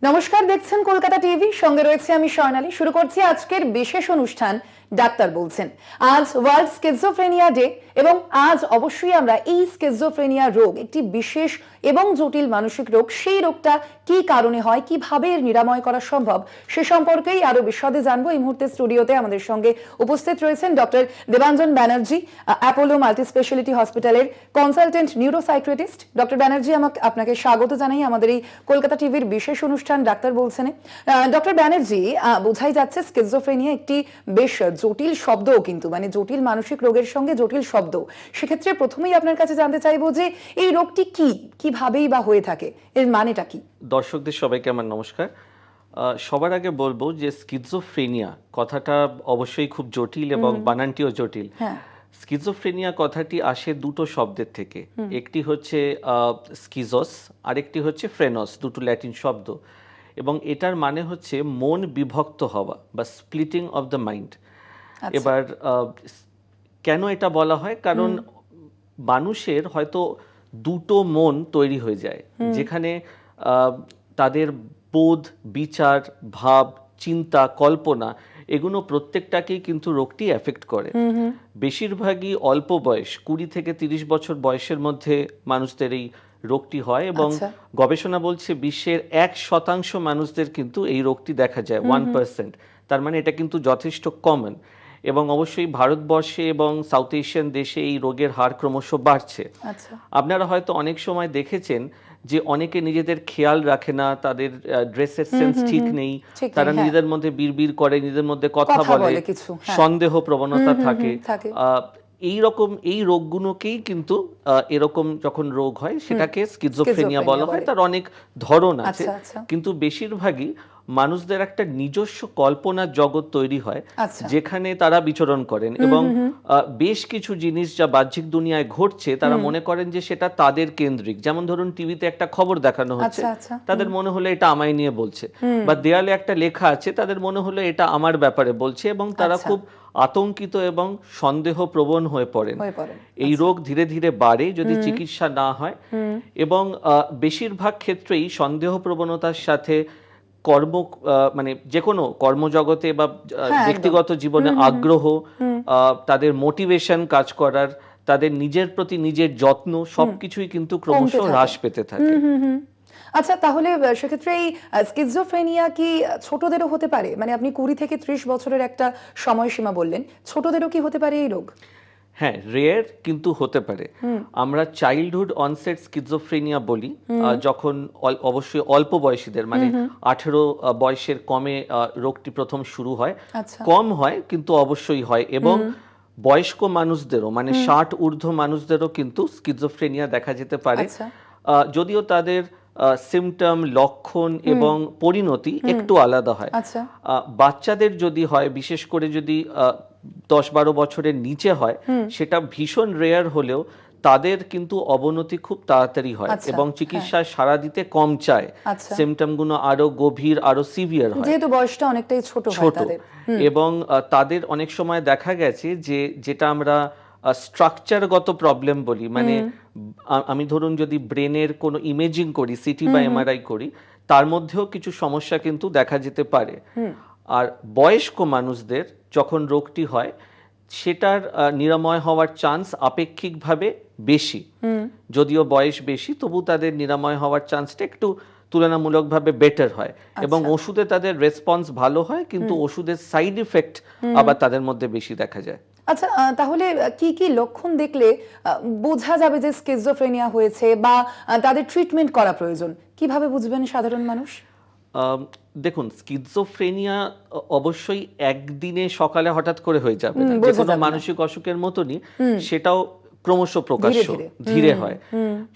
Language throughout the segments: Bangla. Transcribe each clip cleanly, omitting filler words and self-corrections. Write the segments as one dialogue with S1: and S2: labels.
S1: নমস্কার, দেখছেন কলকাতা টিভি, সঙ্গে রয়েছে আমি স্বর্ণালী। শুরু করছি আজকের বিশেষ অনুষ্ঠান ডাক্তার বলছেন। আজ ওয়ার্ল্ড স্কিজোফ্রেনিয়া ডে এবং আজ অবশ্যই আমরা এই স্কিজোফ্রেনিয়া রোগ একটি বিশেষ এবং জটিল মানসিক রোগ, সেই রোগটা কি কারণে হয়, কিভাবে এর নিরাময় করা সম্ভব সে সম্পর্কেই আরো বিশদে জানবো। এই মুহূর্তে স্টুডিওতে আমাদের সঙ্গে উপস্থিত রয়েছেন doctor Debanjan Banerjee, Apollo multi speciality হসপিটালের কনসালটেন্ট নিউরোসাইকিয়াট্রিস্ট। ডক্টর ব্যানার্জি, আপনাকে স্বাগত জানাই আমাদের এই কলকাতা টিভির বিশেষ অনুষ্ঠান ডাক্তার বলছেন। ডক্টর ব্যানার্জি, বোঝাই যাচ্ছে স্কিজোফ্রেনিয়া একটি বেশ জটিল শব্দ, কিন্তু মানে জটিল মানসিক রোগের সঙ্গে জটিল শব্দ। সেক্ষেত্রে প্রথমেই আপনার কাছে জানতে চাইবো যে এই রোগটি কি, কিভাবেই বা হয়ে থাকে, এর মানেটা কি?
S2: দর্শকদের সবাইকে আমার নমস্কার। সবার আগে বলবো যে স্কিজোফ্রেনিয়া কথাটা অবশ্যই খুব জটিল এবং বানানটিও জটিল। স্কিজোফ্রেনিয়া কথাটি আসে দুটো শব্দের থেকে, একটি হচ্ছে স্কিজোস, আরেকটি হচ্ছে ফ্রেনস, দুটো ল্যাটিন শব্দ, এবং এটার মানে হচ্ছে মন বিভক্ত হওয়া বা স্প্লিটিং অফ দ্য মাইন্ড। এবার কেন এটা বলা হয়? কারণ মানুষের হয়তো দুটো মন তৈরি হয়ে যায়, যেখানে তাদের বোধ, বিচার, ভাব, চিন্তা, কল্পনা, এগুলো প্রত্যেকটাকেই কিন্তু রোগটি এফেক্ট করে। বেশিরভাগই অল্প বয়স, 20 থেকে 30 বছর বয়সের মধ্যে মানুষদের এই রোগটি হয়, এবং গবেষণা বলছে বিশ্বের 1% মানুষদের কিন্তু এই রোগটি দেখা যায়, 1%। তার মানে এটা কিন্তু যথেষ্ট কমন, এবং অবশ্যই ভারতবর্ষে এবং সাউথ এশিয়ান দেশে এই রোগের হার ক্রমশ বাড়ছে। আপনারা হয়তো অনেক সময় দেখেছেন যে অনেকে নিজেদের খেয়াল রাখে না, তাদের ড্রেসের সেন্স ঠিক নেই, তারা নিজেদের মধ্যে বিড়বিড় করে, নিজেদের মধ্যে কথা বলে, সন্দেহ প্রবণতা থাকে। এই রোগগুলোকেই কিন্তু এরকম যখন রোগ হয় সেটাকে স্কিজোফ্রেনিয়া বলা হয়। তার অনেক ধরন আছে, কিন্তু বেশিরভাগই মানুষদের একটা নিজস্ব কল্পনার জগৎ তৈরি হয় যেখানে তারা বিচরণ করেন, এবং বেশ কিছু জিনিস যা বাহ্যিক দুনিয়ায় ঘটছে তারা মনে করেন যে সেটা তাদের কেন্দ্রিক। যেমন ধরুন, টিভিতে একটা খবর দেখানো হচ্ছে, তাদের মনে হলো এটা আমায় নিয়ে বলছে, বা দেয়ালে একটা লেখা আছে, তাদের মনে হলো এটা আমার ব্যাপারে বলছে, এবং তারা খুব আতঙ্কিত এবং সন্দেহ প্রবণ হয়ে পড়েন। এই রোগ ধীরে ধীরে বাড়ে যদি চিকিৎসা না হয়, এবং বেশিরভাগ ক্ষেত্রেই সন্দেহ প্রবণতার সাথে মানে যে কোনো কর্মজগতে বা ব্যক্তিগত জীবনে আগ্রহ, তাদের মোটিভেশন কাজ করার, তাদের নিজের প্রতি নিজের যত্ন, সবকিছুই কিন্তু ক্রমশ হ্রাস পেতে থাকে।
S1: আচ্ছা, তাহলে সেক্ষেত্রে এই স্কিজোফ্রেনিয়া কি ছোটদেরও হতে পারে? মানে আপনি 20 থেকে 30 বছরের একটা সময়সীমা বললেন, ছোটদেরও কি হতে পারে এই রোগ?
S2: হ্যাঁ, রেয়ার কিন্তু হতে পারে। আমরা চাইল্ডহুড অনসেট স্কিজোফ্রেনিয়া বলি যখন অবশ্যই অল্প বয়সীদের, মানে 18 বয়সের কমে রোগটি প্রথম শুরু হয়। কম হয় কিন্তু অবশ্যই হয়, এবং বয়স্ক মানুষদেরও, মানে 60 ঊর্ধ্ব মানুষদেরও কিন্তু স্কিজোফ্রেনিয়া দেখা যেতে পারে, যদিও তাদের সিমটম, লক্ষণ এবং পরিণতি একটু আলাদা হয়। বাচ্চাদের যদি হয়, বিশেষ করে যদি 10-12 বছরের নিচে হয়, সেটা ভীষণ রেয়ার হলেও তাদের কিন্তু অবনতি খুব তাড়াতাড়ি হয়, এবং চিকিৎসায় সাড়া দিতে কম চায়। সিমটমগুলো আরো গভীর, আরো সিভিয়ার হয়, যেহেতু বয়সটা অনেকটাই ছোট। এবং তাদের অনেক সময় দেখা গেছে যে যেটা আমরা স্ট্রাকচারগত প্রবলেম বলি, মানে আমি ধরুন যদি ব্রেনের কোনো ইমেজিং করি, সিটি বা এমআরআই করি, তার মধ্যেও কিছু সমস্যা কিন্তু দেখা যেতে পারে। আর বয়স্ক মানুষদের যখন রোগটি হয়, সেটার নিরাময় হওয়ার চান্স আপেক্ষিকভাবে বেশি। যদিও বয়স বেশি, তবু তাদের নিরাময় হওয়ার চান্সটা একটু তুলনামূলকভাবে বেটার হয়, এবং ওষুধে তাদের রেসপন্স ভালো হয়, কিন্তু ওষুধের সাইড ইফেক্ট আবার তাদের মধ্যে বেশি দেখা যায়।
S1: আচ্ছা, তাহলে কি কি লক্ষণ দেখলে বোঝা যাবে যে স্কিজোফ্রেনিয়া হয়েছে, বা তাদের ট্রিটমেন্ট করা প্রয়োজন? কিভাবে বুঝবেন সাধারণ মানুষ?
S2: দেখুন, স্কিজোফ্রেনিয়া অবশ্যই একদিনে সকালে হঠাৎ করে হয়ে যাবে না, যে কোনো মানসিক অসুখের মতনই সেটাও ক্রমশ প্রকাশ্য ধীরে হয়।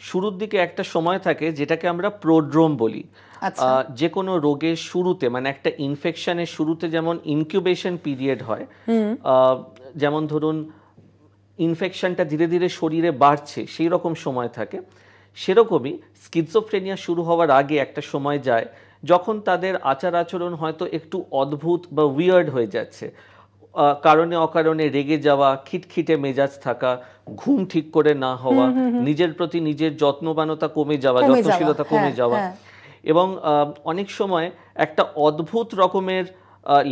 S2: শুরুর দিকে একটা সময় থাকে যেটাকে আমরা প্রোড্রোম বলি। যে কোনো রোগের শুরুতে, মানে একটা ইনফেকশনের শুরুতে যেমন ইনকিউবেশন পিরিয়ড হয়, যেমন ধরুন ইনফেকশনটা ধীরে ধীরে শরীরে বাড়ছে, সেই রকম সময় থাকে। সেরকমই স্কিজোফ্রেনিয়া শুরু হওয়ার আগে একটা সময় যায় যখন তাদের আচার আচরণ হয়তো একটু অদ্ভুত বা উইয়ার্ড হয়ে যাচ্ছে, কারণে অকারণে রেগে যাওয়া, খিটখিটে মেজাজ থাকা, ঘুম ঠিক করে না হওয়া, নিজের প্রতি নিজের যত্নবানতা কমে যাওয়া, যত্নশীলতা কমে যাওয়া, এবং অনেক সময় একটা অদ্ভুত রকমের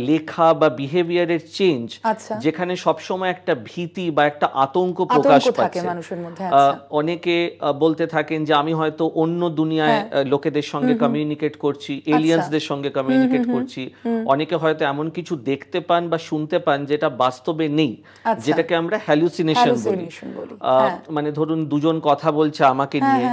S2: লেখা বা বিহেভিয়ারের চেঞ্জ,
S1: আচ্ছা।
S2: যেখানে সবসময় একটা ভীতি বা একটা আতঙ্ক প্রকাশ
S1: থাকে
S2: পাচ্ছে
S1: মানুষের মধ্যে। আচ্ছা।
S2: অনেকে বলতে থাকেন যে আমি হয়তো অন্য দুনিয়ায় লোকেদের সঙ্গে কমিউনিকেট করছি, এলিয়েন্সদের সঙ্গে কমিউনিকেট করছি। অনেকে হয়তো এমন কিছু দেখতে পান বা শুনতে পান যেটা বাস্তবে নেই, যেটাকে আমরা হ্যালুসিনেশন বলি। মানে ধরুন দুজন কথা বলছে আমাকে নিয়ে,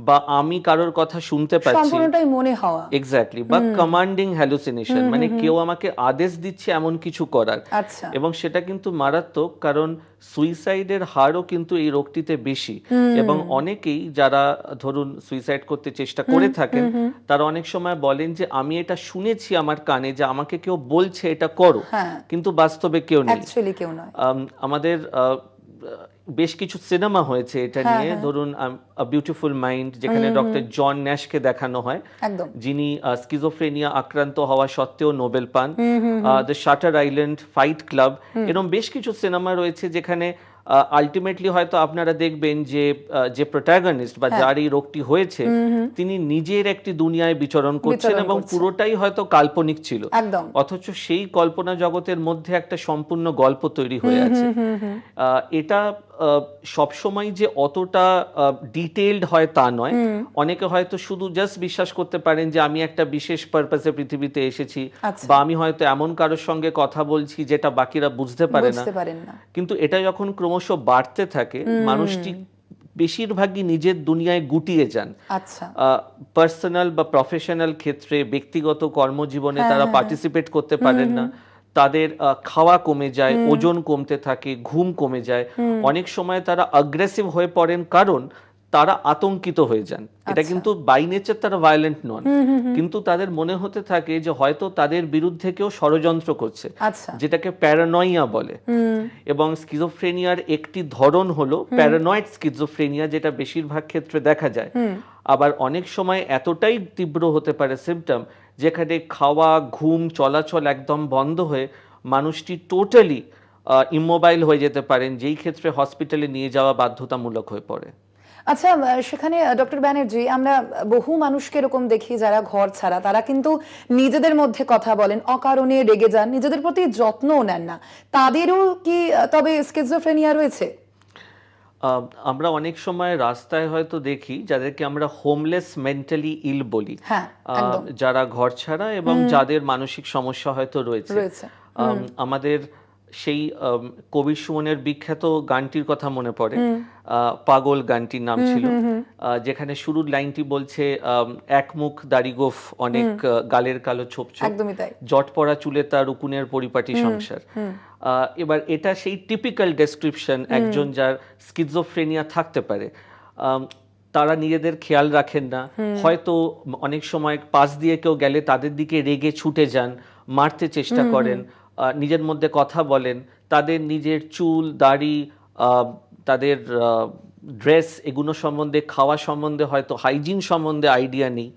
S2: বা আমি কারোর কথা শুনতে পাচ্ছি,
S1: সম্পূর্ণটাই মনে হওয়া।
S2: এক্স্যাক্টলি, বা কমান্ডিং হ্যালুসিনেশন, মানে কেউ আমাকে আদেশ দিচ্ছে এমন কিছু করার।
S1: আচ্ছা।
S2: এবং সেটা কিন্তু মারাত্মক, কারণ সুইসাইডের হারও কিন্তু এই রোগটিতে বেশি। এবং অনেকেই যারা ধরুন সুইসাইড করতে চেষ্টা করে থাকেন, তারা অনেক সময় বলেন যে আমি এটা শুনেছি আমার কানে যে আমাকে কেউ বলছে এটা করো, কিন্তু বাস্তবে কেউ নেই,
S1: অ্যাকচুয়ালি কেউ নয়।
S2: আমাদের বেশ কিছু সিনেমা হয়েছে এটা নিয়ে, ধরুন বিউটিফুল মাইন্ড, যেখানে ডক্টর জন ন্যাশকে দেখানো হয়, যিনি স্কিজোফ্রেনিয়া আক্রান্ত হওয়া সত্ত্বেও নোবেল পান। The shutter island, fight club, এরকম বেশ কিছু সিনেমা রয়েছে যেখানে আলটিমেটলি হয়তো আপনারা দেখবেন যে যে প্রোটাগনিস্ট বা যার এই রোগটি হয়েছে, তিনি নিজের একটি দুনিয়ায় বিচরণ করছেন এবং পুরোটাই হয়তো কাল্পনিক ছিল, অথচ সেই কল্পনা জগতের মধ্যে একটা সম্পূর্ণ গল্প তৈরি হয়ে আছে। এটা সবসময় যে অতটা ডিটেইলড হয় তা নয়। অনেকে হয়তো শুধু জাস্ট বিশ্বাস করতে পারেন যে আমি একটা বিশেষ পারপাসে পৃথিবীতে এসেছি, বা আমি হয়তো এমন কারোর সঙ্গে কথা বলছি যেটা বাকিরা বুঝতে পারে না। কিন্তু এটা যখন ক্রমশ বাড়তে থাকে, মানুষটি বেশিরভাগই নিজের দুনিয়ায় গুটিয়ে যান। পার্সোনাল বা প্রফেশনাল ক্ষেত্রে, ব্যক্তিগত কর্মজীবনে তারা পার্টিসিপেট করতে পারেন না, তাদের খাওয়া কমে যায়, ওজন কমতে থাকে, ঘুম কমে যায়, অনেক সময় তারা অ্যাগ্রেসিভ হয়ে পড়েন কারণ তারা আতঙ্কিত হয়ে যান। এটা কিন্তু বাই নেচার তারা ভায়োলেন্ট নন, কিন্তু তাদের মনে হতে থাকে যে হয়তো তাদের বিরুদ্ধে কেউ ষড়যন্ত্র করছে, যেটাকে প্যারানয়িয়া বলে। এবং স্কিজোফ্রেনিয়ার একটি ধরন হলো প্যারানয়েড স্কিজোফ্রেনিয়া, যেটা বেশিরভাগ ক্ষেত্রে দেখা যায়। আবার অনেক সময় এতটাই তীব্র হতে পারে সিম্পটম, যেখানে খাওয়া, ঘুম, চলাচল একদম বন্ধ হয়ে মানুষটি টোটালি ইমোবাইল হয়ে যেতে পারেন, যেই ক্ষেত্রে হসপিটালে নিয়ে যাওয়া বাধ্যতামূলক হয়ে পড়ে।
S1: আচ্ছা, সেখানে ডক্টর ব্যানার্জি, আমরা বহু মানুষকে এরকম দেখি যারা ঘর ছাড়া, তারা কিন্তু নিজেদের মধ্যে কথা বলেন, অকারণে রেগে যান, নিজেদের প্রতি যত্নও নেন না। তাদেরও কি তবে স্কিজোফ্রেনিয়া রয়েছে?
S2: আমরা অনেক সময় রাস্তায় হয়তো দেখি যাদেরকে আমরা হোমলেস মেন্টালি ইল বলি, যারা ঘর ছাড়া এবং যাদের মানসিক সমস্যা হয়তো রয়েছে। আমাদের সেই কবির সুমনের বিখ্যাত গানটির কথা মনে পড়ে, পাগল গানটির নাম ছিল, যেখানে শুরুর লাইনটি বলছে এক মুখ দাড়ি গোফ অনেক, গালের কালো ছোপ ছোপ, জট পড়া চুলে তার উকুনের পরিপাটি সংসার। এবার এটা সেই টিপিক্যাল ডেসক্রিপশন একজন যার স্কিজোফ্রেনিয়া থাকতে পারে। তারা নিজেদের খেয়াল রাখেন না, হয়তো অনেক সময় পাশ দিয়ে কেউ গেলে তাদের দিকে রেগে ছুটে যান, মারতে চেষ্টা করেন, নিজের মধ্যে কথা বলেন, তাদের নিজের চুল, দাড়ি, তাদের ড্রেস, এগুলো সম্বন্ধে, খাওয়া সম্বন্ধে, হয়তো হাইজিন সম্বন্ধে আইডিয়া নেই।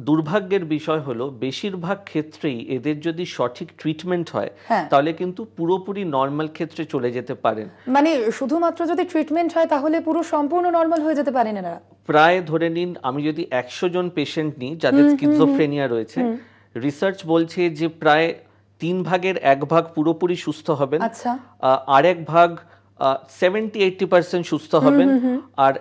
S2: দুর্ভাগ্যের বিষয় হলো বেশিরভাগ ক্ষেত্রেই এদের যদি সঠিক ট্রিটমেন্ট হয়, তাহলে কিন্তু পুরোপুরি নর্মাল ক্ষেত্রে চলে যেতে পারেন।
S1: মানে শুধুমাত্র যদি ট্রিটমেন্ট হয় তাহলে পুরো সম্পূর্ণ নর্মাল হয়ে যেতে পারেন এরা?
S2: প্রায় ধরে নিন, আমি যদি 100 জন পেশেন্ট নিই যাদের স্কিজোফ্রেনিয়া রয়েছে, রিসার্চ বলছে যে প্রায় 3 ভাগের 1 ভাগ পুরোপুরি সুস্থ হবেন, আর 1 ভাগ 70-80% সুস্থ হবেন, আর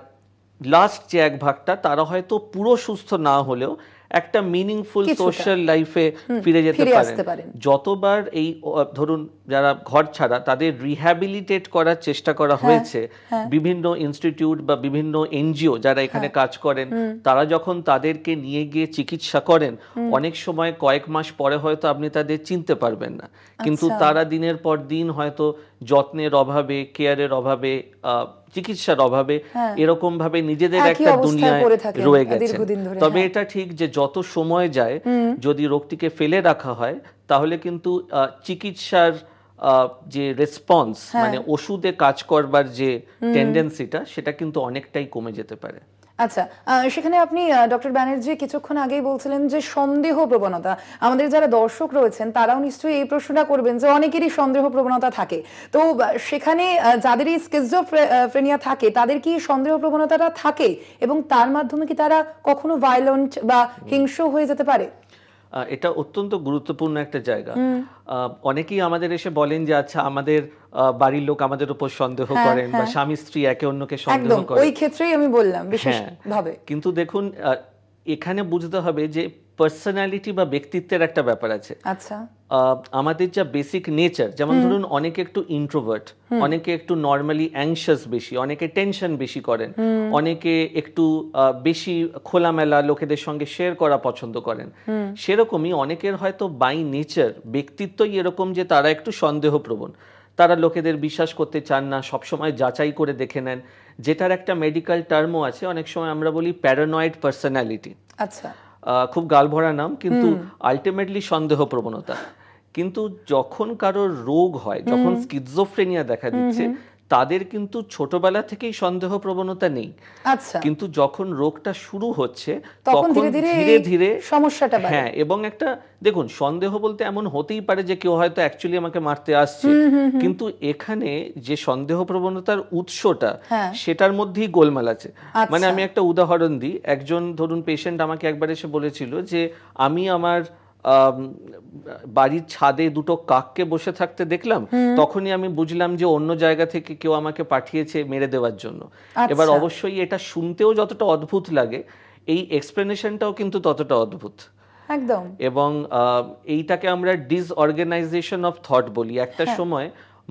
S2: লাস্ট যে 1 ভাগটা তারা হয়তো পুরো সুস্থ না হলেও একটা মিনিংফুল সোশ্যাল লাইফে ফিরে যেতে পারেন। যতবার এই ধরুন যারা ঘর ছাড়া, তাদের রিহ্যাবিলিটেট করার চেষ্টা করা হয়েছে, বিভিন্ন ইনস্টিটিউট বা বিভিন্ন এনজিও যারা এখানে কাজ করেন, তারা যখন তাদেরকে নিয়ে গিয়ে চিকিৎসা করেন, অনেক সময় কয়েক মাস পরে হয়তো আপনি তাদের চিনতে পারবেন না, কিন্তু তারা দিনের পর দিন হয়তো যত্নের অভাবে, কেয়ারের অভাবে, চিকিৎসার অভাবে এরকম ভাবে নিজেদের একটা দুনিয়ায় রয়ে গেছে। তবে এটা ঠিক যে যত সময় যায়, যদি রোগটিকে ফেলে রাখা হয়, তাহলে কিন্তু চিকিৎসার যে রেসপন্স, মানে ওষুধে কাজ করবার যে টেন্ডেন্সিটা, সেটা কিন্তু অনেকটাই কমে যেতে পারে।
S1: আচ্ছা, সেখানে আপনি ডক্টর ব্যানার্জি কিছুক্ষণ আগেই বলছিলেন যে সন্দেহ প্রবণতা, আমাদের যারা দর্শক রয়েছেন তারাও নিশ্চয়ই এই প্রশ্নটা করবেন যে অনেকেরই সন্দেহ প্রবণতা থাকে, তো সেখানে যাদের এই স্কিজোফ্রেনিয়া থাকে তাদের কি সন্দেহ প্রবণতাটা থাকে এবং তার মাধ্যমে কি তারা কখনো ভায়োলেন্ট বা হিংস্র হয়ে যেতে পারে?
S2: এটা অত্যন্ত গুরুত্বপূর্ণ একটা জায়গা। অনেকেই আমাদের এসে বলেন যে আচ্ছা আমাদের বাড়ির লোক আমাদের উপর সন্দেহ করেন বা স্বামী স্ত্রী একে অন্যকে সন্দেহ
S1: একদম
S2: করেন।
S1: ওই ক্ষেত্রেই আমি বললাম বিশেষ ভাবে।
S2: কিন্তু দেখুন এখানে বুঝতে হবে যে পার্সোনালিটি বা ব্যক্তিত্বের একটা ব্যাপার আছে।
S1: আচ্ছা,
S2: আমাদের যা বেসিক নেচার, যেমন ধরুন অনেকে একটু ইন্ট্রোভার্ট, অনেকে একটু নর্মালি অ্যাংশাস বেশি, অনেকে টেনশন বেশি করেন, অনেকে একটু বেশি খোলামেলা লোকেদের সঙ্গে শেয়ার করা পছন্দ করেন। সেরকমই অনেকের হয়তো বাই নেচার ব্যক্তিত্বই এরকম যে তারা একটু সন্দেহপ্রবণ, তারা লোকেদের বিশ্বাস করতে চান না, সবসময় যাচাই করে দেখে নেন, যেটার একটা মেডিকেল টার্মও আছে, অনেক সময় আমরা বলি প্যারানয়েড পার্সোনালিটি।
S1: আচ্ছা,
S2: খুব গালভরা নাম, কিন্তু আলটিমেটলি সন্দেহ প্রবণতা। কিন্তু যখন কারোর রোগ হয়, যখন স্কিজোফ্রেনিয়া দেখা দিচ্ছে, তাদের কিন্তু ছোটবেলা থেকেই সন্দেহ প্রবণতা নেই।
S1: আচ্ছা,
S2: কিন্তু যখন রোগটা শুরু হচ্ছে
S1: তখন ধীরে
S2: ধীরে ধীরে
S1: সমস্যাটা বাড়ে।
S2: হ্যাঁ, এবং একটা দেখুন সন্দেহ বলতে এমন হতেই পারে যে কেউ হয়তো অ্যাকচুয়ালি আমাকে মারতে আসছে, কিন্তু এখানে যে সন্দেহ প্রবণতার উৎসটা সেটার মধ্যেই গোলমাল আছে। মানে আমি একটা উদাহরণ দিই, একজন ধরুন পেশেন্ট আমাকে একবার এসে বলেছিল যে আমি আমার বাড়ির ছাদে দুটো কাককে বসে থাকতে দেখলাম, তখনই আমি বুঝলাম যে অন্য জায়গা থেকে কেউ আমাকে পাঠিয়েছে মেরে দেওয়ার জন্য। এবার অবশ্যই এটা শুনতেও যতটা অদ্ভুত লাগে, এই এক্সপ্লেনেশনটাও কিন্তু ততটা অদ্ভুত।
S1: একদম।
S2: এবং এইটাকে আমরা ডিসঅর্গানাইজেশন অফ থট বলি। একটা সময়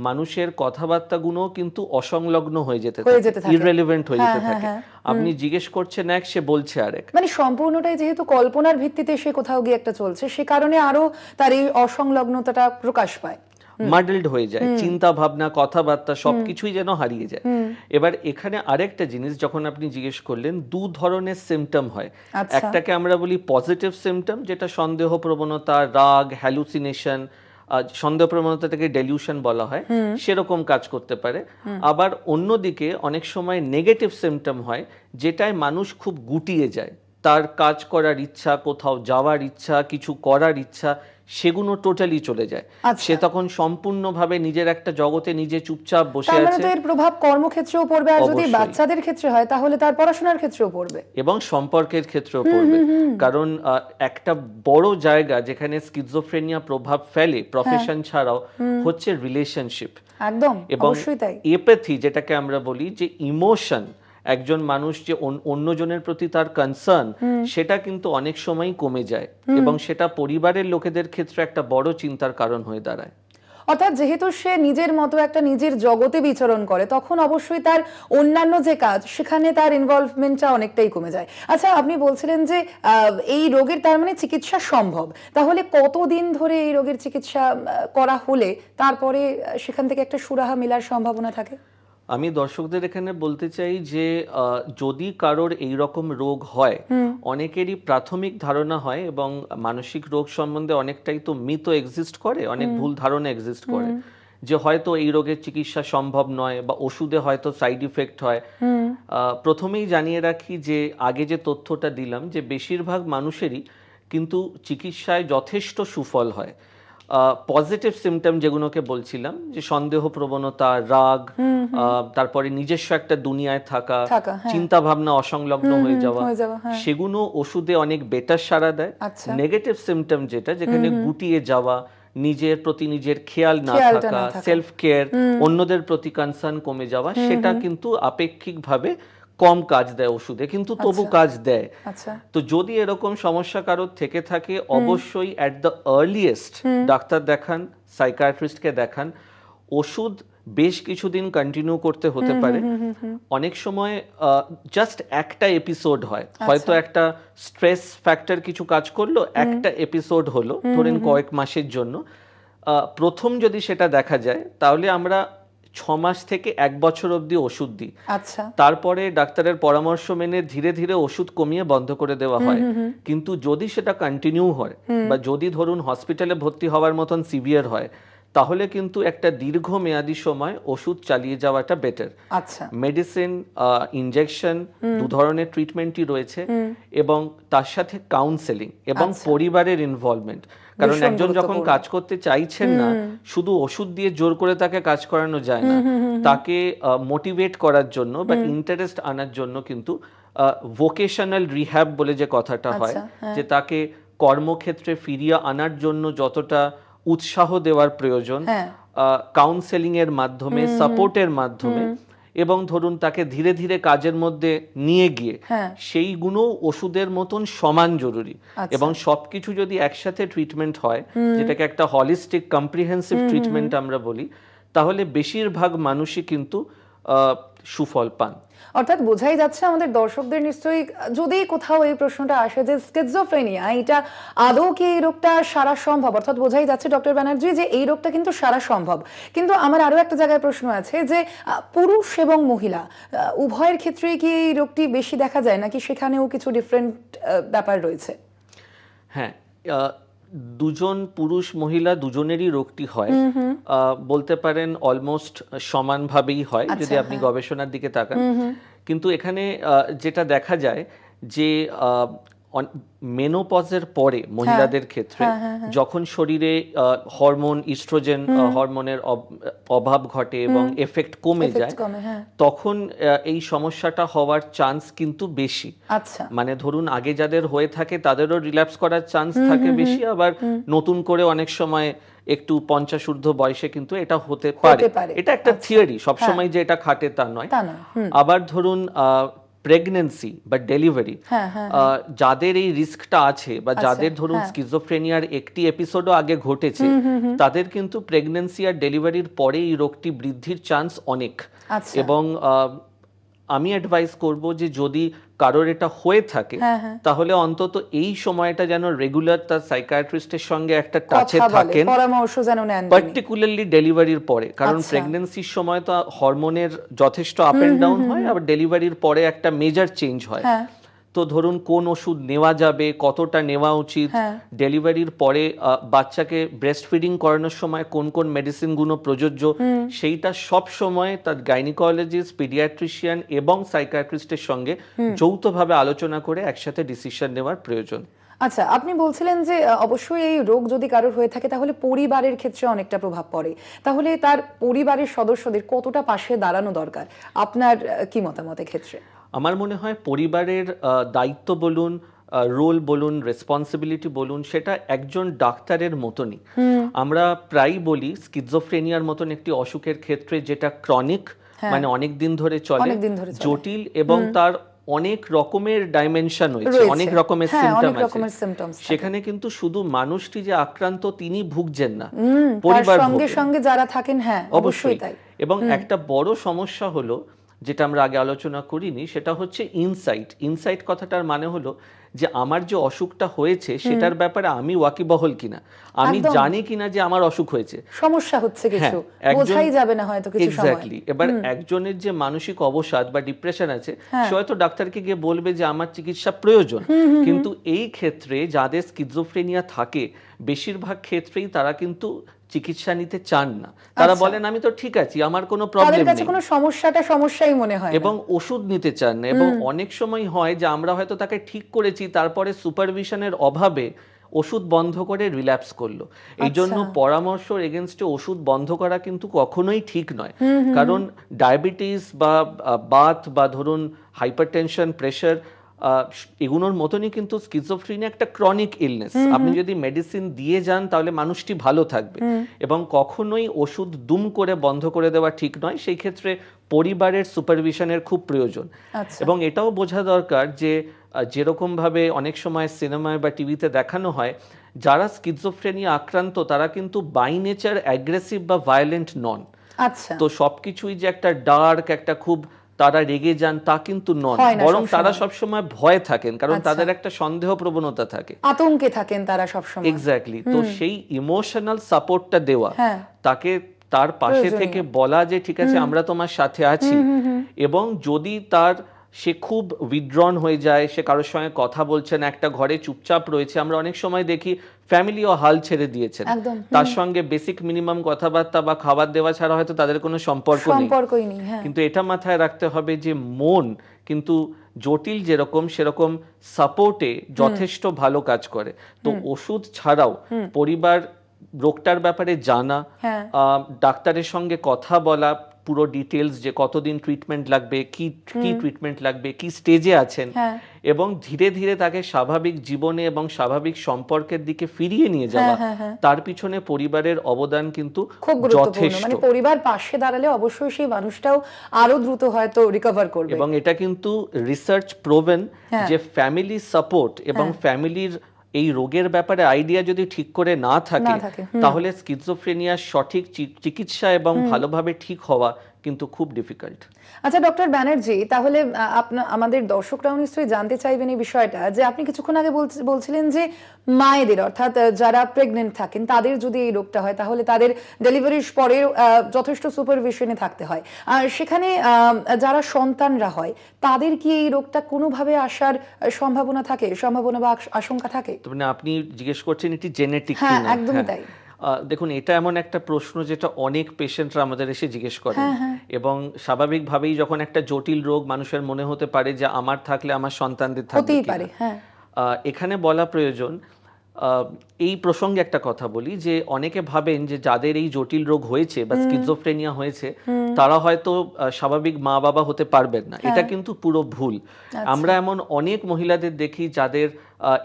S2: মানুষের কথাবার্তাগুলো কিন্তু অসংলগ্ন হয়ে যেতে থাকে, ইররেলেভেন্ট হয়ে যেতে থাকে। আপনি জিজ্ঞেস করছেন এক, সে বলছে আরেক,
S1: মানে সম্পূর্ণটাই যেহেতু কল্পনার ভিত্তিতে সে কোথাও গিয়ে একটা চলছে, সে কারণে আরো তার এই অসংলগ্নতাটা প্রকাশ পায়,
S2: মাডেলড হয়ে যায়, চিন্তা ভাবনা কথাবার্তা সবকিছুই যেন হারিয়ে যায়। এবার এখানে আরেকটা জিনিস, যখন আপনি জিজ্ঞেস করলেন, দু ধরনের সিমটম হয়। একটাকে আমরা বলি পজিটিভ সিমটম, যেটা সন্দেহ প্রবণতা, রাগ, হ্যালুসিনেশন, সন্দেহ প্রবণতাটাকে ডেলিউশন বলা হয়, সেরকম কাজ করতে পারে। আবার অন্যদিকে অনেক সময় নেগেটিভ সিমটম হয়, যেটায় মানুষ খুব গুটিয়ে যায়, তার কাজ করার ইচ্ছা, কোথাও যাওয়ার ইচ্ছা, কিছু করার ইচ্ছা, সেগুলো টোটালি চলে যায়। সে তখন সম্পূর্ণভাবে নিজের একটা জগতে নিজে চুপচাপ বসে আছে।
S1: এর প্রভাব কর্মক্ষেত্রেও পড়বে, আর যদি বাচ্চাদের ক্ষেত্রে হয় তাহলে তার পড়াশোনার ক্ষেত্রেও পড়বে
S2: এবং সম্পর্কের ক্ষেত্রেও পড়বে। কারণ একটা বড় জায়গা যেখানে স্কিজোফ্রেনিয়া প্রভাব ফেলে প্রফেশন ছাড়াও হচ্ছে রিলেশনশিপ।
S1: একদম,
S2: এবং
S1: অবশ্যই তাই।
S2: এপ্যাথি, যেটাকে আমরা বলি যে ইমোশন, একজন মানুষ যে অন্যজনের প্রতি তার কনসার্ন, সেটা কিন্তু অনেক সময়ই কমে যায় এবং সেটা পরিবারের লোকেদের ক্ষেত্রে একটা বড় চিন্তার কারণ হয়ে দাঁড়ায়।
S1: অর্থাৎ যেহেতু সে নিজের মতো একটা নিজের জগতে বিচরণ করে, তখন অবশ্যই তার অন্যান্য যে কাজ সেখানে তার ইনভলভমেন্টটা অনেকটাই কমে যায়। আচ্ছা, আপনি বলছিলেন যে এই রোগের তার মানে চিকিৎসা সম্ভব, তাহলে কতদিন ধরে এই রোগের চিকিৎসা করা হলে তারপরে সেখান থেকে একটা সুরাহা মেলার সম্ভাবনা থাকে?
S2: আমি দর্শকদের এখানে বলতে চাই যে যদি কারোর এই রকম রোগ হয়, অনেকেরই প্রাথমিক ধারণা হয়, এবং মানসিক রোগ সম্বন্ধে অনেকটাই তো মিথ এক্সিস্ট করে, অনেক ভুল ধারণা এক্সিস্ট করে, যে হয়তো এই রোগের চিকিৎসা সম্ভব নয় বা ওষুধে হয়তো সাইড ইফেক্ট হয়। প্রথমেই জানিয়ে রাখি যে আগে যে তথ্যটা দিলাম, যে বেশিরভাগ মানুষেরই কিন্তু চিকিৎসায় যথেষ্ট সুফল হয়। পজিটিভ সিমটম যেগুলোকে বলছিলাম, যে সন্দেহ প্রবণতা, রাগ, তারপরে নিজস্ব একটা দুনিয়ায় থাকা, চিন্তা ভাবনা অসংলগ্ন হয়ে যাওয়া, সেগুলো ওষুধে অনেক বেটার সাড়া দেয়। নেগেটিভ সিমটম যেটা, যেখানে গুটিয়ে যাওয়া, নিজের প্রতি নিজের খেয়াল না থাকা, সেলফ কেয়ার, অন্যদের প্রতি কনসার্ন কমে যাওয়া, সেটা কিন্তু আপেক্ষিকভাবে কম কাজ দেয় ওষুধে, কিন্তু তবু কাজ দেয়। তো যদি এরকম সমস্যা কারোর থেকে থাকে, অবশ্যই অ্যাট দ্য আর্লিয়েস্ট ডাক্তার দেখান, সাইকিয়াট্রিস্টকে দেখান। ওষুধ বেশ কিছুদিন কন্টিনিউ করতে হতে পারে। অনেক সময় জাস্ট একটা এপিসোড হয়, হয়তো একটা স্ট্রেস ফ্যাক্টর কিছু কাজ করলো, একটা এপিসোড হলো ধরেন কয়েক মাসের জন্য। প্রথম যদি সেটা দেখা যায়, তাহলে আমরা 6 মাস থেকে 1 বছর অবধি ওষুধ দিই। তারপরে ডাক্তারের পরামর্শ মেনে ধীরে ধীরে ওষুধ কমিয়ে বন্ধ করে দেওয়া হয়। কিন্তু যদি সেটা কন্টিনিউ হয়, বা যদি ধরুন হসপিটালে ভর্তি হওয়ার মতন সিভিয়ার হয়, তাহলে কিন্তু একটা দীর্ঘমেয়াদী সময় ওষুধ চালিয়ে যাওয়াটা বেটার।
S1: আচ্ছা,
S2: মেডিসিন, ইনজেকশন, দু ধরনের ট্রিটমেন্টই রয়েছে, এবং তার সাথে কাউন্সেলিং এবং পরিবারের ইনভলভমেন্ট। কারণ
S1: ভীষণ
S2: একজন যখন
S1: গুরুত্বপূর্ণ।
S2: কাজ করতে চাইছেন না, শুধু ওষুধ দিয়ে জোর করে তাকে কাজ করানো যায় না, তাকে মোটিভেট করার জন্য বা ইন্টারেস্ট আনার জন্য কিন্তু ভোকেশনাল রিহ্যাব বলে যে কথাটা হয়, যে তাকে কর্মক্ষেত্রে ফিরিয়ে আনার জন্য যতটা উৎসাহ দেওয়ার প্রয়োজন, কাউন্সেলিং এর মাধ্যমে, সাপোর্টের মাধ্যমে, এবং ধরুন তাকে ধীরে ধীরে কাজের মধ্যে নিয়ে গিয়ে সেইগুলো ওষুধের মতন সমান জরুরি। এবং সবকিছু যদি একসাথে ট্রিটমেন্ট হয়, যেটাকে একটা হলিস্টিক কম্প্রিহেন্সিভ ট্রিটমেন্ট আমরা বলি, তাহলে বেশিরভাগ মানুষই কিন্তু সুফল পান।
S1: অর্থাৎ বোঝাই যাচ্ছে আমাদের দর্শকদের নিশ্চয়ই, যদি কোথাও এই প্রশ্নটা আসে যে স্কিজোফ্রেনিয়া এটা আদৌ কি এই রোগটা সারা সম্ভব, অর্থাৎ বোঝাই যাচ্ছে ডক্টর ব্যানার্জি যে এই রোগটা কিন্তু সারা সম্ভব। কিন্তু আমার আরো একটা জায়গায় প্রশ্ন আছে যে পুরুষ এবং মহিলা উভয়ের ক্ষেত্রেই কি এই রোগটি বেশি দেখা যায়, নাকি সেখানেও কিছু ডিফারেন্ট ব্যাপার রয়েছে?
S2: হ্যাঁ, দুজন পুরুষ মহিলা দুজনেরই রোগটি হয়, বলতে পারেন অলমোস্ট সমানভাবেই হয় যদি আপনি গবেষণার দিকে তাকান। কিন্তু এখানে যেটা দেখা যায় যে মেনোপজের পরে মহিলাদের ক্ষেত্রে যখন শরীরে হরমোন, ইস্ট্রোজেন হরমোনের অভাব ঘটে এবং এফেক্ট কমে যায়, তখন এই সমস্যাটা হওয়ার চান্স কিন্তু বেশি। মানে ধরুন আগে যাদের হয়ে থাকে তাদেরও রিল্যাপস করার চান্স থাকে বেশি, আবার নতুন করে অনেক সময় একটু 50 ঊর্ধ্ব বয়সে কিন্তু এটা হতে পারে। এটা একটা থিওরি, সবসময় যে এটা খাটে তা নয়। আবার ধরুন প্রেগন্যান্সি বা ডেলিভারি, যাদের এই রিস্কটা আছে বা যাদের ধরুন স্কিজোফ্রেনিয়ার একটি এপিসোডও আগে ঘটেছে, তাদের কিন্তু প্রেগন্যান্সি আর ডেলিভারির পরে এই রোগটি বৃদ্ধির চান্স অনেক। এবং আমি অ্যাডভাইস করব যে যদি কারোর এটা হয়ে থাকে, তাহলে অন্তত এই সময়টা যেন রেগুলার তার সাইকিয়াট্রিস্টের সঙ্গে একটা টাচে থাকেন,
S1: পরামর্শ যেন নেন,
S2: পার্টিকুলারলি ডেলিভারির পরে। কারণ প্রেগন্যান্সির সময় তো হরমোনের যথেষ্ট আপ এন্ড ডাউন হয়, আবার ডেলিভারির পরে একটা মেজর চেঞ্জ হয়। তো ধরুন কোন ওষুধ নেওয়া যাবে, কতটা নেওয়া উচিত, ডেলিভারির পরে বাচ্চাকে ব্রেস্ট ফিডিং করানোর সময় কোন কোন মেডিসিনগুলো প্রযোজ্য, সেইটা সব সময় তার গাইনিকোলজিস্ট, পিডিয়াট্রিশিয়ান এবং সাইকিয়াট্রিস্টের সঙ্গে যৌথভাবে আলোচনা করে একসাথে ডিসিশন নেওয়ার প্রয়োজন।
S1: আচ্ছা, আপনি বলছিলেন যে অবশ্যই এই রোগ যদি কারোর হয়ে থাকে তাহলে পরিবারের ক্ষেত্রে অনেকটা প্রভাব পড়ে, তাহলে তার পরিবারের সদস্যদের কতটা পাশে দাঁড়ানো দরকার, আপনার কি মতামত ক্ষেত্রে?
S2: আমার মনে হয় পরিবারের দায়িত্ব বলুন, রোল বলুন, রেসপন্সিবিলিটি বলুন, সেটা একজন ডাক্তারের মতনই। আমরা প্রায় বলি স্কিজোফ্রেনিয়ার মতন একটি অসুখের ক্ষেত্রে যেটা ক্রনিক, মানে অনেক দিন ধরে চলে, জটিল, এবং তার অনেক রকমের ডাইমেনশন রয়েছে, অনেক রকমের সিম্পটম আছে, সেখানে কিন্তু শুধু মানুষটি যে আক্রান্ত তিনি ভুগছেন না, পরিবার
S1: সঙ্গে সঙ্গে যারা থাকেন, অবশ্যই তাই।
S2: এবং একটা বড় সমস্যা হলো, যেটা আমরা আগে আলোচনা করিনি, সেটা হচ্ছে ইনসাইট কথাটার মানে হলো যে আমার যে অসুখটা হয়েছে সেটার ব্যাপারে আমি ওয়াকিবহল কিনা, আমি জানি কিনা যে আমার অসুখ হয়েছে,
S1: সমস্যা হচ্ছে কিছু, বোঝাই যাবে না হয়তো কিছু সময়।
S2: এক্স্যাক্টলি। এবার একজনের যে মানসিক অবসাদ বা ডিপ্রেশন আছে, সে হয়তো ডাক্তারকে গিয়ে বলবে যে আমার চিকিৎসা প্রয়োজন, কিন্তু এই ক্ষেত্রে যাদের স্কিজোফ্রেনিয়া থাকে বেশিরভাগ ক্ষেত্রেই তারা কিন্তু চিকিৎসা নিতে চান না। তারা বলেন আমি তো ঠিক আছি, আমার কোনো প্রবলেম নেই,
S1: কোনো সমস্যাই মনে হয় না,
S2: এবং ওষুধ নিতে চান না। এবং অনেক সময় হয় যে আমরা হয়তো তাকে ঠিক করেছি, তারপরে সুপারভিশনের অভাবে ওষুধ বন্ধ করে রিল্যাপস করলো। এই জন্য পরামর্শ এগেনস্টে ওষুধ বন্ধ করা কিন্তু কখনোই ঠিক নয়। কারণ ডায়াবেটিস বা বাত বা ধরুন হাইপারটেনশন, প্রেশার, এগুলোর মতনই কিন্তু স্কিজোফ্রেনিয়া একটা ক্রনিক ইলনেস। আপনি যদি মেডিসিন দিয়ে যান তাহলে মানুষটি ভালো থাকবে, এবং কখনোই ওষুধ দুম করে বন্ধ করে দেওয়া ঠিক নয়। সেই ক্ষেত্রে পরিবারের সুপারভিশনের খুব প্রয়োজন। এবং এটাও বোঝা দরকার যে যেরকম ভাবে অনেক সময় সিনেমায় বা টিভিতে দেখানো হয়, যারা স্কিজোফ্রেনিয়া আক্রান্ত তারা কিন্তু বাই নেচার অ্যাগ্রেসিভ বা ভায়োলেন্ট নন। তো সবকিছুই যে একটা ডার্ক, একটা খুব তারা রেগে যান তা কিন্তু নন, বরং তারা সবসময় ভয় থাকেন, কারণ তাদের একটা সন্দেহ প্রবণতা থাকে,
S1: আতঙ্কে থাকেন তারা সবসময়।
S2: এক্স্যাক্টলি। তো সেই ইমোশনাল সাপোর্টটা দেওয়া, তাকে তার পাশে থেকে বলা যে ঠিক আছে আমরা তোমার সাথে আছি, এবং যদি তার সে খুব উইথড্রন হয়ে যায়, সে কারোর সঙ্গে কথা বলছে না, একটা ঘরে চুপচাপ রয়েছে। আমরা অনেক সময় দেখি ফ্যামিলিও হাল ছেড়ে দিয়েছেন, তার সঙ্গে বেসিক মিনিমাম কথাবার্তা বা খাবার দেওয়া ছাড়া হয়তো তাদের কোনো সম্পর্কই নেই। কিন্তু এটা মাথায় রাখতে হবে যে মন কিন্তু জটিল যেরকম সেরকম সাপোর্টে যথেষ্ট ভালো কাজ করে। তো ওষুধ ছাড়াও পরিবার রোগটার ব্যাপারে জানা, ডাক্তারের সঙ্গে কথা বলা, পুরো ডিটেলস যে কতদিন ট্রিটমেন্ট লাগবে, কি ট্রিটমেন্ট লাগবে, কি স্টেজে আছেন, এবং ধীরে ধীরে তাকে স্বাভাবিক জীবনে এবং স্বাভাবিক সম্পর্কের দিকে ফিরিয়ে নিয়ে যাওয়া, তার পিছনে পরিবারের অবদান কিন্তু
S1: খুব গুরুত্বপূর্ণ। মানে পরিবার পাশে দাঁড়ালে অবশ্যই সেই মানুষটাও আরো দ্রুত হয়তো রিকভার করবে।
S2: এবং এটা কিন্তু রিসার্চ প্রুভেন যে ফ্যামিলি সাপোর্ট এবং ফ্যামিলির এই রোগের ব্যাপারে আইডিয়া যদি ঠিক করে না থাকে তাহলে স্কিজোফ্রেনিয়ার সঠিক চিকিৎসা এবং ভালোভাবে ঠিক হওয়া কিন্তু খুব ডিফিকাল্ট।
S1: আচ্ছা ডক্টর ব্যানার্জি, তাহলে আমাদের দর্শকরাও নিশ্চয়ই জানতে চাইবেন এই বিষয়টা, যে আপনি কিছুক্ষণ আগে বলছিলেন যে মায়েদের অর্থাৎ যারা প্রেগনেন্ট থাকেন তাদের যদি এই রোগটা হয় তাহলে তাদের ডেলিভারির পরে যথেষ্ট সুপারভিশনে থাকতে হয়, আর সেখানে যারা সন্তানরা হয় তাদের কি এই রোগটা কোনোভাবে আসার সম্ভাবনা বা আশঙ্কা থাকে?
S2: মানে আপনি জিজ্ঞেস করছেন এটি জেনেটিক
S1: কিনা? হ্যাঁ, একদমই তাই।
S2: দেখুন, এটা এমন একটা প্রশ্ন যেটা অনেক পেশেন্টরা আমাদের এসে জিজ্ঞেস করেন, এবং স্বাভাবিকভাবেই যখন একটা জটিল রোগ মানুষের মনে হতে পারে যে আমার থাকলে আমার সন্তানদের থাকতে পারে, এখানে বলা প্রয়োজন। এই প্রসঙ্গে একটা কথা বলি যে অনেকে ভাবেন যে যাদের এই জটিল রোগ হয়েছে বা স্কিজোফ্রেনিয়া হয়েছে তারা হয়তো স্বাভাবিক মা বাবা হতে পারবেন না। এটা কিন্তু পুরো ভুল। আমরা এমন অনেক মহিলাদের দেখি যাদের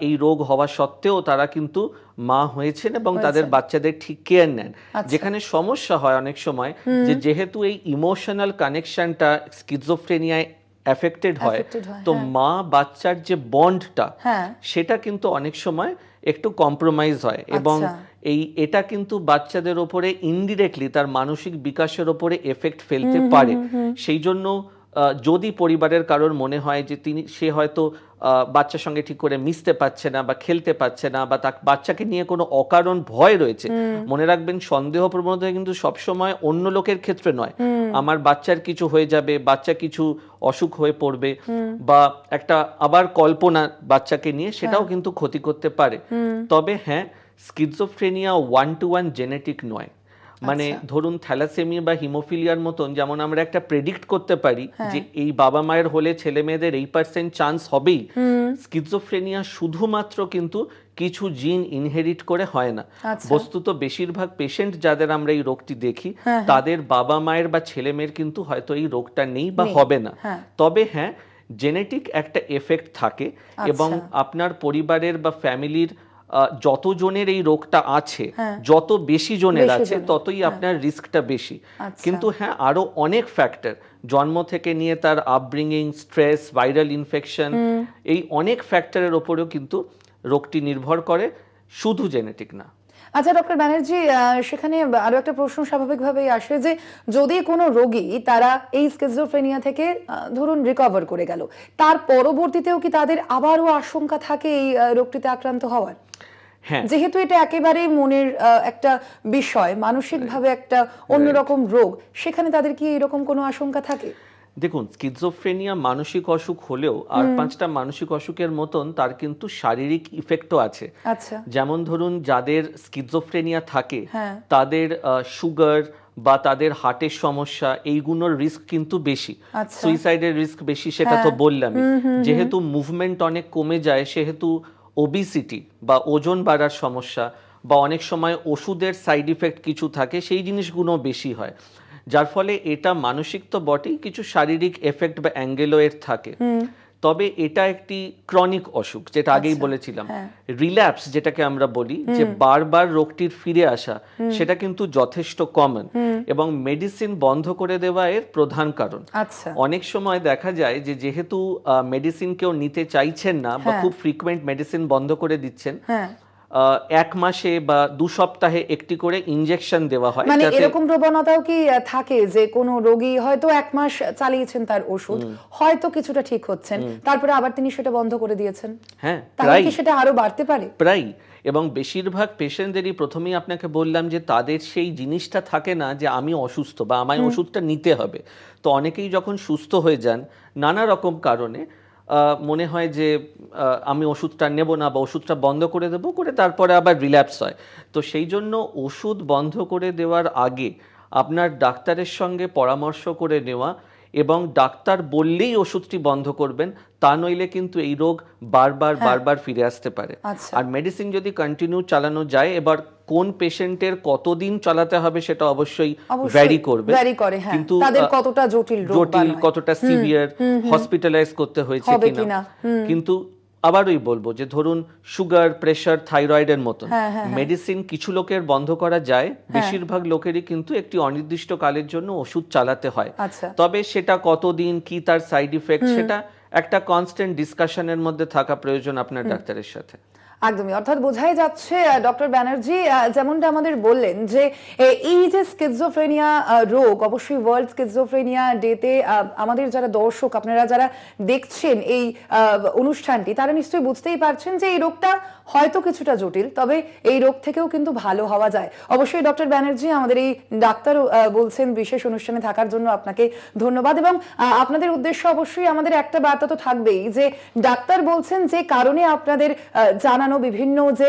S2: এই রোগ হওয়া সত্ত্বেও তারা কিন্তু মা হয়েছেন এবং তাদের বাচ্চাদের ঠিক কেয়ার নেন। যেখানে সমস্যা হয় অনেক সময় যে যেহেতু এই ইমোশনাল কানেকশনটা স্কিজোফ্রেনিয়ায় এফেক্টেড হয়, তো মা বাচ্চার যে বন্ডটা সেটা কিন্তু অনেক সময় একটু কম্প্রোমাইজ হয়, এবং এটা কিন্তু বাচ্চাদের ওপরে ইনডিরেক্টলি তার মানসিক বিকাশের ওপরে এফেক্ট ফেলতে পারে। সেই জন্য যদি পরিবারের কারোর মনে হয় যে সে হয়তো বাচ্চার সঙ্গে ঠিক করে মিশতে পারছে না বা খেলতে পারছে না, বা তার বাচ্চাকে নিয়ে কোনো অকারণ ভয় রয়েছে, মনে রাখবেন সন্দেহ প্রবণতা কিন্তু সবসময় অন্য লোকের ক্ষেত্রে নয়। আমার বাচ্চার কিছু হয়ে যাবে, বাচ্চা কিছু অসুখ হয়ে পড়বে, বা একটা আবার কল্পনা বাচ্চাকে নিয়ে, সেটাও কিন্তু ক্ষতি করতে পারে। তবে হ্যাঁ, স্কিজোফ্রেনিয়া 1-to-1 জেনেটিক নয়। মানে ধরুন থ্যালাসেমিয়া বা হিমোফিলিয়ার মতন যেমন আমরা একটা প্রেডিক্ট করতে পারি যে এই বাবা মায়ের হলে ছেলে মেয়েদের 8% চান্স হবেই, স্কিজোফ্রেনিয়া শুধুমাত্র কিন্তু কিছু জিন ইনহেরিট করে হয় না। বস্তুত বেশিরভাগ পেশেন্ট যাদের আমরা এই রোগটি দেখি তাদের বাবা মায়ের বা ছেলে মেয়ের কিন্তু হয়তো এই রোগটা নেই বা হবে না। তবে হ্যাঁ, জেনেটিক একটা এফেক্ট থাকে, এবং আপনার পরিবারের বা ফ্যামিলির যতজনের এই রোগটা আছে, যত বেশি জনের আছে ততই আপনার রিস্কটা বেশি। কিন্তু হ্যাঁ, আরো অনেক ফ্যাক্টর, জন্ম থেকে নিয়ে তার আপব্রিঙ্গিং, স্ট্রেস, ভাইরাল ইনফেকশন, এই অনেক ফ্যাক্টরের ওপরেও কিন্তু রোগটি নির্ভর করে, শুধু জেনেটিক না।
S1: আচ্ছা ডক্টর ব্যানার্জি, সেখানে আরো একটা প্রশ্ন স্বাভাবিকভাবেই আসে যে যদি কোনো রোগী তারা এই স্কিজোফ্রেনিয়া থেকে ধরুন রিকভার করে গেল, তার পরবর্তীতেও কি তাদের আবারও আশঙ্কা থাকে এই রোগটিতে আক্রান্ত হওয়ার? যেহেতু এটা একেবারেই মনের একটা বিষয়, মানসিকভাবে একটা অন্যরকম রোগ, সেখানে তাদের কি এরকম কোনো আশঙ্কা থাকে?
S2: দেখুন, স্কিজোফ্রেনিয়া মানসিক অসুখ হলেও আর 5টা মানসিক অসুখের মতন তার কিন্তু শারীরিক ইফেক্টও আছে। যেমন ধরুন যাদের স্কিজোফ্রেনিয়া থাকে তাদের সুগার বা তাদের হার্টের সমস্যা, এইগুলোর রিস্ক কিন্তু বেশি, সুইসাইডের রিস্ক বেশি, সেটা তো বললামই। যেহেতু মুভমেন্ট অনেক কমে যায়, সেহেতু ওবিসিটি বা ওজন বাড়ার সমস্যা, বা অনেক সময় ওষুধের সাইড ইফেক্ট কিছু থাকে, সেই জিনিসগুলো বেশি হয়, যার ফলে এটা মানসিক তো বটেই, কিছু শারীরিক এফেক্ট বা অ্যাঙ্গেলও এর থাকে। তবে এটা একটি ক্রনিক অসুখ, যেটা আগেই বলেছিলাম। রিল্যাপস যেটাকে আমরা বলি, যে বারবার রোগটির ফিরে আসা, সেটা কিন্তু যথেষ্ট কমন, এবং মেডিসিন বন্ধ করে দেওয়া এর প্রধান কারণ। অনেক সময় দেখা যায় যে যেহেতু মেডিসিন কেউ নিতে চাইছেন না বা খুব ফ্রিকুয়েন্ট মেডিসিন বন্ধ করে দিচ্ছেন, এক মাসে বা 2 সপ্তাহে একটি করে ইনজেকশন দেওয়া হয়,
S1: মানে
S2: যাতে
S1: এরকম প্রবণতাও কি থাকে যে কোনো রোগী হয়তো 1 মাস চালিয়েছেন তার ওষুধ, হয়তো কিছুটা ঠিক হচ্ছেন, তারপরে আবার তিনি সেটা বন্ধ করে দিয়েছেন?
S2: হ্যাঁ,
S1: তাহলে কি সেটা আরো বাড়তে পারে?
S2: প্রায়। এবং বেশিরভাগ পেশেন্টদেরই প্রথমেই আপনাকে বললাম যে তাদের সেই জিনিসটা থাকে না যে আমি অসুস্থ বা আমায় ওষুধটা নিতে হবে। তো অনেকেই যখন সুস্থ হয়ে যান নানা রকম কারণে মনে হয় যে আমি ওষুধটা নেব না বা ওষুধটা বন্ধ করে দেবো, করে তারপরে আবার রিল্যাপস হয়। তো সেই জন্য ওষুধ বন্ধ করে দেওয়ার আগে আপনার ডাক্তারের সঙ্গে পরামর্শ করে নেওয়া, এবং ডাক্তার বললেই ওষুধটি বন্ধ করবেন, তা নইলে কিন্তু এই রোগ বারবার ফিরে আসতে পারে। আর মেডিসিন যদি কন্টিনিউ চালানো যায়, এবার কোন পেশেন্টের কতদিন চালাতে হবে সেটা অবশ্যই ভ্যারি করবে,
S1: কিন্তু তাদের কতটা জটিল,
S2: কতটা সিভিয়ার, হসপিটালাইজ করতে হয়েছে কিনা। কিন্তু আবারই বলবো যে ধরুন সুগার, প্রেসার, থাইরয়েডের মতন মেডিসিন কিছু লোকের বন্ধ করা যায়, বেশিরভাগ লোকেরই কিন্তু একটি অনির্দিষ্ট কালের জন্য ওষুধ চালাতে হয়। তবে সেটা কতদিন, কি তার সাইড ইফেক্ট, সেটা একটা কনস্ট্যান্ট ডিসকাশনের মধ্যে থাকা প্রয়োজন আপনার ডাক্তারের সাথে।
S1: একদমই, অর্থাৎ বোঝাই যাচ্ছে ডক্টর ব্যানার্জি যেমনটা আমাদের বললেন যে এই যে স্কিজোফ্রেনিয়া রোগ, অবশ্যই ওয়ার্ল্ড স্কিজোফ্রেনিয়া ডেতে আমাদের যারা দর্শক, আপনারা যারা দেখছেন এই অনুষ্ঠানটি, তারা নিশ্চয়ই বুঝতেই পারছেন যে এই রোগটা হয়তো কিছুটা জটিল, তবে এই রোগ থেকেও কিন্তু ভালো হওয়া যায়। অবশ্যই ডক্টর ব্যানার্জি, আমাদের এই ডাক্তার বলছেন বিশেষ অনুষ্ঠানে থাকার জন্য আপনাকে ধন্যবাদ। এবং আপনাদের উদ্দেশ্য অবশ্যই আমাদের একটা বার্তা তো থাকবেই যে ডাক্তার বলছেন যে কারণে আপনাদের জানানো বিভিন্ন যে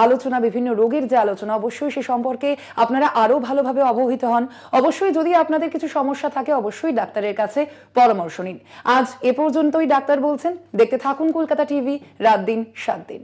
S1: আলোচনা, বিভিন্ন রোগের যে আলোচনা, অবশ্যই সে সম্পর্কে আপনারা আরো ভালোভাবে অবহিত হন। অবশ্যই যদি আপনাদের কিছু সমস্যা থাকে, অবশ্যই ডাক্তারের কাছে পরামর্শ নিন। আজ এ পর্যন্তই ডাক্তার বলছেন। দেখতে থাকুন কলকাতা টিভি, রাত দিন 7 দিন।